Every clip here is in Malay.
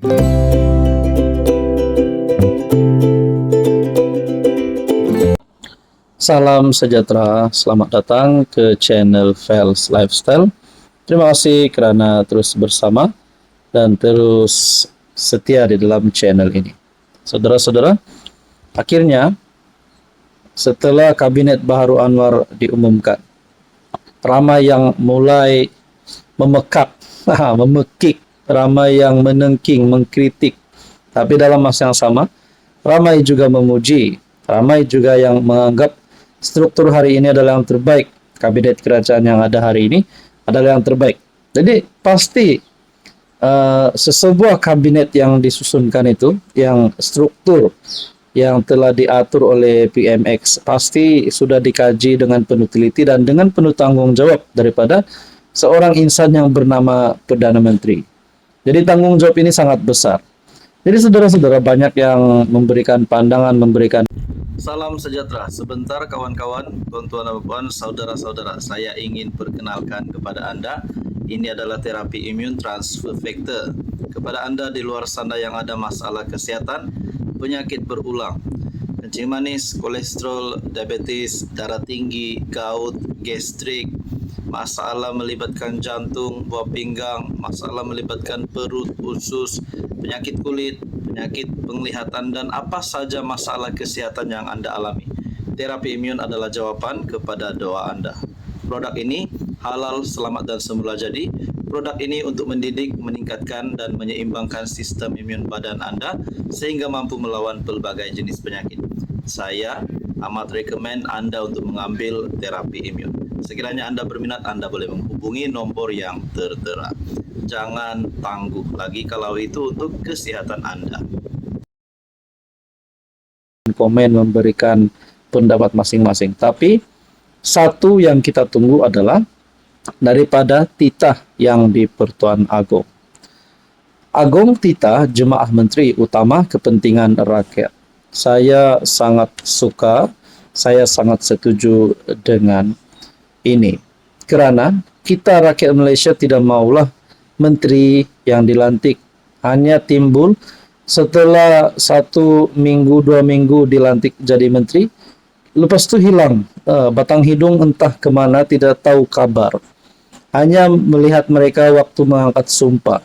Salam sejahtera, selamat datang ke channel Fels Lifestyle. Terima kasih kerana terus bersama dan terus setia di dalam channel ini. Saudara-saudara, akhirnya setelah Kabinet Baharu Anwar diumumkan, ramai yang mulai memekak, memekik, ramai yang menengking, mengkritik. Tapi dalam masa yang sama, ramai juga memuji, ramai juga yang menganggap struktur hari ini adalah yang terbaik. Kabinet kerajaan yang ada hari ini adalah yang terbaik. Jadi pasti sesebuah kabinet yang disusunkan itu, yang struktur yang telah diatur oleh PMX, pasti sudah dikaji dengan penuh teliti dan dengan penuh tanggung jawab daripada seorang insan yang bernama Perdana Menteri. Jadi tanggung jawab ini sangat besar. Jadi saudara-saudara, banyak yang memberikan pandangan, memberikan salam sejahtera. Sebentar kawan-kawan, tuan-tuan dan puan, saudara-saudara, saya ingin perkenalkan kepada Anda, ini adalah terapi imun transfer factor. Kepada Anda di luar sana yang ada masalah kesihatan, penyakit berulang, kencing manis, kolesterol, diabetes, darah tinggi, gout, gastrik, masalah melibatkan jantung, buah pinggang, masalah melibatkan perut, usus, penyakit kulit, penyakit penglihatan, dan apa saja masalah kesihatan yang Anda alami. Terapi imun adalah jawaban kepada doa Anda. Produk ini halal, selamat dan semula jadi. Produk ini untuk mendidik, meningkatkan dan menyeimbangkan sistem imun badan Anda sehingga mampu melawan pelbagai jenis penyakit. Saya amat rekomen Anda untuk mengambil terapi imun. Sekiranya Anda berminat, Anda boleh menghubungi nombor yang tertera. Jangan tangguh lagi kalau itu untuk kesehatan Anda. Komen, memberikan pendapat masing-masing. Tapi satu yang kita tunggu adalah daripada titah yang di Pertuan Agong. Agong titah Jemaah Menteri Utama Kepentingan Rakyat. Saya sangat suka, saya sangat setuju dengan ini. Kerana kita rakyat Malaysia tidak maulah menteri yang dilantik hanya timbul setelah 1 minggu, 2 minggu dilantik jadi menteri, lepas tu hilang, batang hidung entah ke mana, tidak tahu kabar. Hanya melihat mereka waktu mengangkat sumpah.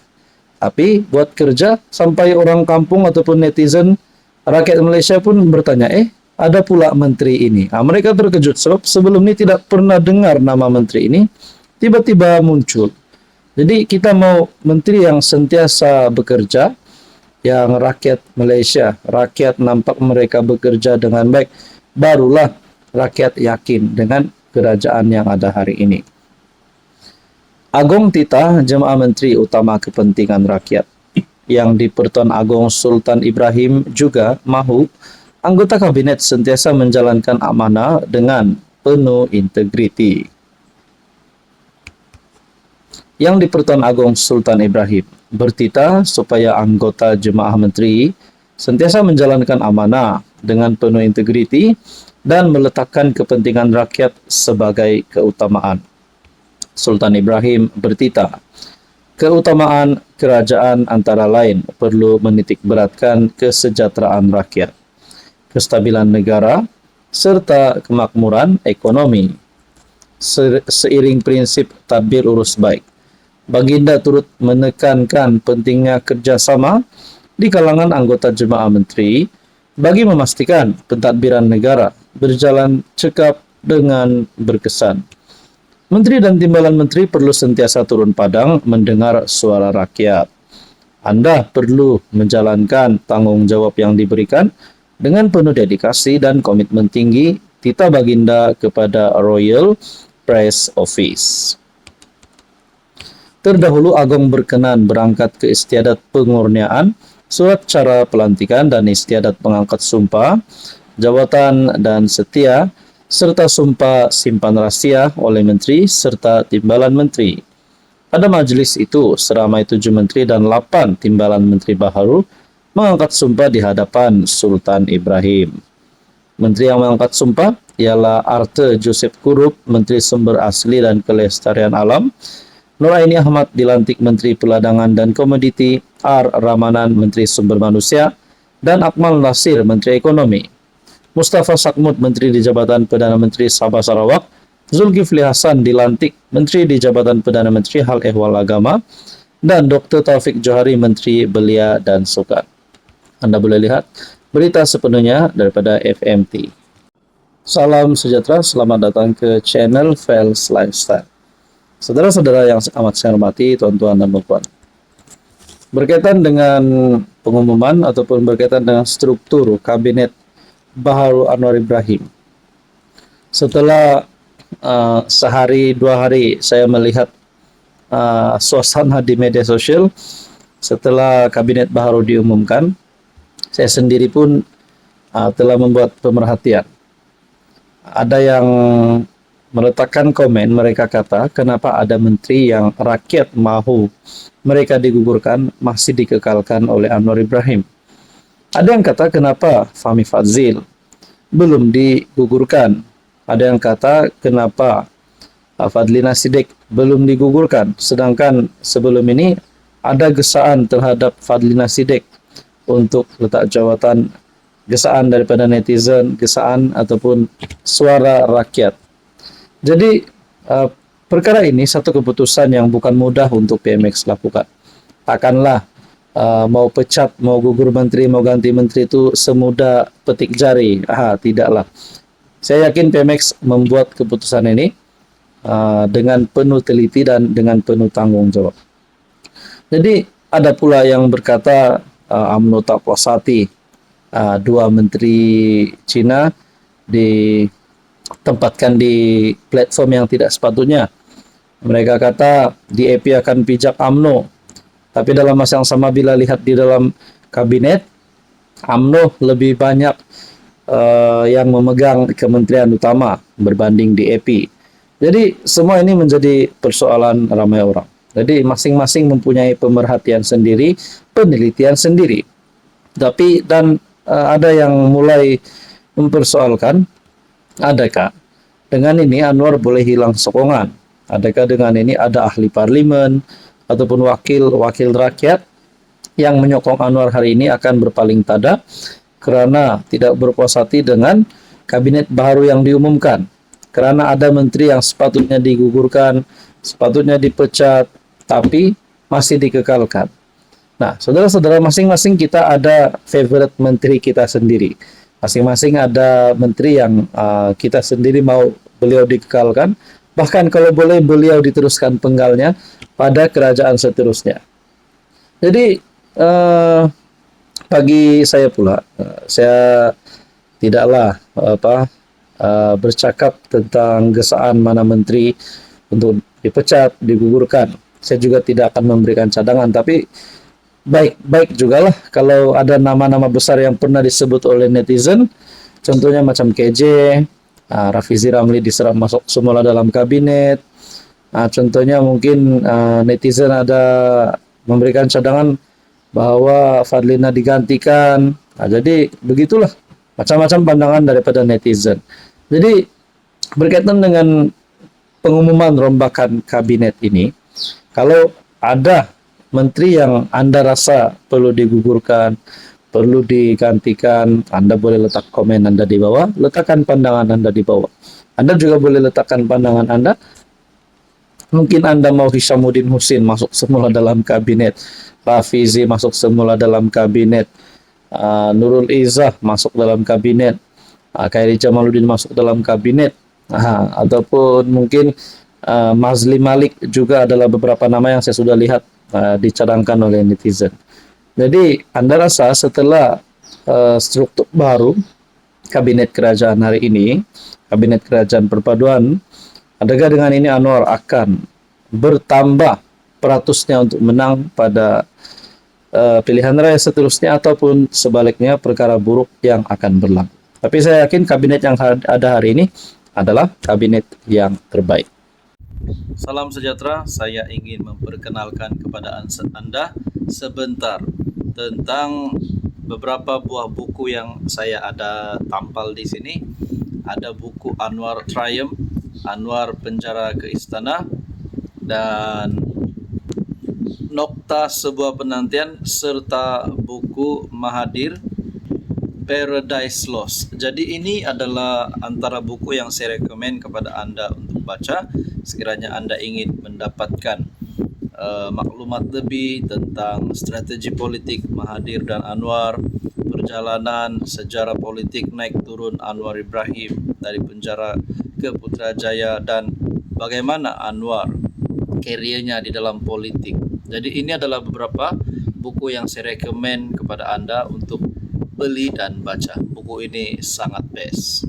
Tapi buat kerja, sampai orang kampung ataupun netizen, rakyat Malaysia pun bertanya, ada pula menteri ini. Mereka terkejut sebab sebelum ini tidak pernah dengar nama menteri ini, tiba-tiba muncul. Jadi kita mau menteri yang sentiasa bekerja, yang rakyat Malaysia, rakyat nampak mereka bekerja dengan baik, barulah rakyat yakin dengan kerajaan yang ada hari ini. Agong titah Jemaah Menteri Utama Kepentingan Rakyat, yang di Pertuan Agong Sultan Ibrahim juga mahu anggota kabinet sentiasa menjalankan amanah dengan penuh integriti. Yang di Pertuan Agong Sultan Ibrahim bertitah supaya anggota Jemaah Menteri sentiasa menjalankan amanah dengan penuh integriti dan meletakkan kepentingan rakyat sebagai keutamaan. Sultan Ibrahim bertitah, keutamaan kerajaan antara lain perlu menitikberatkan kesejahteraan rakyat, kestabilan negara, serta kemakmuran ekonomi. Seiring prinsip tadbir urus baik, Baginda turut menekankan pentingnya kerjasama di kalangan anggota Jemaah Menteri bagi memastikan pentadbiran negara berjalan cekap dengan berkesan. Menteri dan timbalan menteri perlu sentiasa turun padang mendengar suara rakyat. Anda perlu menjalankan tanggung jawab yang diberikan dengan penuh dedikasi dan komitmen tinggi, titah Baginda kepada Royal Press Office. Terdahulu Agong berkenan berangkat ke istiadat pengurniaan, surat cara pelantikan dan istiadat pengangkat sumpah, jawatan dan setia, serta sumpah simpan rahsia oleh menteri serta timbalan menteri. Pada majlis itu, seramai 7 menteri dan 8 timbalan menteri baharu mengangkat sumpah di hadapan Sultan Ibrahim. Menteri yang mengangkat sumpah ialah Arthur Joseph Kurup, Menteri Sumber Asli dan Kelestarian Alam, Nuraini Ahmad dilantik Menteri Perdagangan dan Komoditi, R. Ramanan Menteri Sumber Manusia, dan Akmal Nasir Menteri Ekonomi. Mustafa Sakmud Menteri di Jabatan Perdana Menteri Sabah Sarawak, Zulkifli Hasan dilantik Menteri di Jabatan Perdana Menteri Hal Ehwal Agama, dan Dr. Taufik Johari Menteri Belia dan Sukan. Anda boleh lihat berita sepenuhnya daripada FMT. Salam sejahtera, selamat datang ke channel Fels Lifestyle. Saudara-saudara yang amat saya hormati, tuan-tuan dan puan, berkaitan dengan pengumuman ataupun berkaitan dengan struktur Kabinet Baharu Anwar Ibrahim. Setelah sehari dua hari saya melihat suasana di media sosial setelah Kabinet Baharu diumumkan, saya sendiri pun telah membuat pemerhatian. Ada yang meletakkan komen, mereka kata, kenapa ada menteri yang rakyat mahu mereka digugurkan masih dikekalkan oleh Anwar Ibrahim. Ada yang kata, kenapa Fahmi Fadzil belum digugurkan. Ada yang kata, kenapa Fadlina Siddiq belum digugurkan. Sedangkan sebelum ini ada gesaan terhadap Fadlina Siddiq untuk letak jawatan, gesaan daripada netizen, gesaan ataupun suara rakyat. Jadi perkara ini satu keputusan yang bukan mudah untuk PMX lakukan. Takkanlah mau pecat, mau gugur menteri, mau ganti menteri itu semudah petik jari. Tidaklah. Saya yakin PMX membuat keputusan ini dengan penuh teliti dan dengan penuh tanggung jawab. Jadi ada pula yang berkata UMNO tak puas hati dua menteri Cina ditempatkan di platform yang tidak sepatutnya. Mereka kata DAP akan pijak UMNO, tapi dalam masa yang sama bila lihat di dalam kabinet, UMNO lebih banyak yang memegang kementerian utama berbanding DAP. Jadi semua ini menjadi persoalan ramai orang. Jadi masing-masing mempunyai pemerhatian sendiri, penelitian sendiri. Tapi ada yang mulai mempersoalkan, adakah dengan ini Anwar boleh hilang sokongan? Adakah dengan ini ada ahli parlimen ataupun wakil rakyat yang menyokong Anwar hari ini akan berpaling tada karena tidak berpuas hati dengan kabinet baru yang diumumkan? Karena ada menteri yang sepatutnya digugurkan, sepatutnya dipecat, tapi masih dikekalkan. Nah, saudara-saudara, masing-masing kita ada favorite menteri kita sendiri. Masing-masing ada menteri yang kita sendiri mau beliau dikekalkan. Bahkan kalau boleh beliau diteruskan penggalnya pada kerajaan seterusnya. Jadi bagi saya pula, saya tidaklah bercakap tentang gesaan mana menteri untuk dipecat, digugurkan. Saya juga tidak akan memberikan cadangan, tapi baik juga lah kalau ada nama-nama besar yang pernah disebut oleh netizen, contohnya macam KJ, Rafizi Ramli diserap masuk semula dalam kabinet. Contohnya mungkin netizen ada memberikan cadangan bahwa Fadlina digantikan. Jadi begitulah macam-macam pandangan daripada netizen. Jadi berkaitan dengan pengumuman rombakan kabinet ini, kalau ada menteri yang Anda rasa perlu digugurkan, perlu digantikan, Anda boleh letak komen Anda di bawah, letakkan pandangan Anda di bawah. Anda juga boleh letakkan pandangan Anda. Mungkin Anda mau Hishamuddin Husin masuk semula dalam kabinet, Rafizi masuk semula dalam kabinet, Nurul Izzah masuk dalam kabinet, Khairi Jamaluddin masuk dalam kabinet, ataupun mungkin Mazli Malik juga adalah beberapa nama yang saya sudah lihat dicadangkan oleh netizen. Jadi Anda rasa setelah struktur baru kabinet kerajaan hari ini, kabinet kerajaan perpaduan, adakah dengan ini Anwar akan bertambah peratusnya untuk menang pada pilihan raya seterusnya ataupun sebaliknya perkara buruk yang akan berlaku? Tapi saya yakin kabinet yang ada hari ini adalah kabinet yang terbaik. Salam sejahtera, saya ingin memperkenalkan kepada Anda sebentar tentang beberapa buah buku yang saya ada tampal di sini. Ada buku Anwar Triumph, Anwar Penjara ke Istana, dan Nokta Sebuah Penantian serta buku Mahathir Paradise Lost. Jadi ini adalah antara buku yang saya rekomen kepada Anda untuk baca sekiranya Anda ingin mendapatkan maklumat lebih tentang strategi politik Mahathir dan Anwar, perjalanan sejarah politik naik turun Anwar Ibrahim dari penjara ke Putrajaya, dan bagaimana Anwar karirnya di dalam politik. Jadi ini adalah beberapa buku yang saya rekomen kepada Anda untuk beli dan baca. Buku ini sangat best.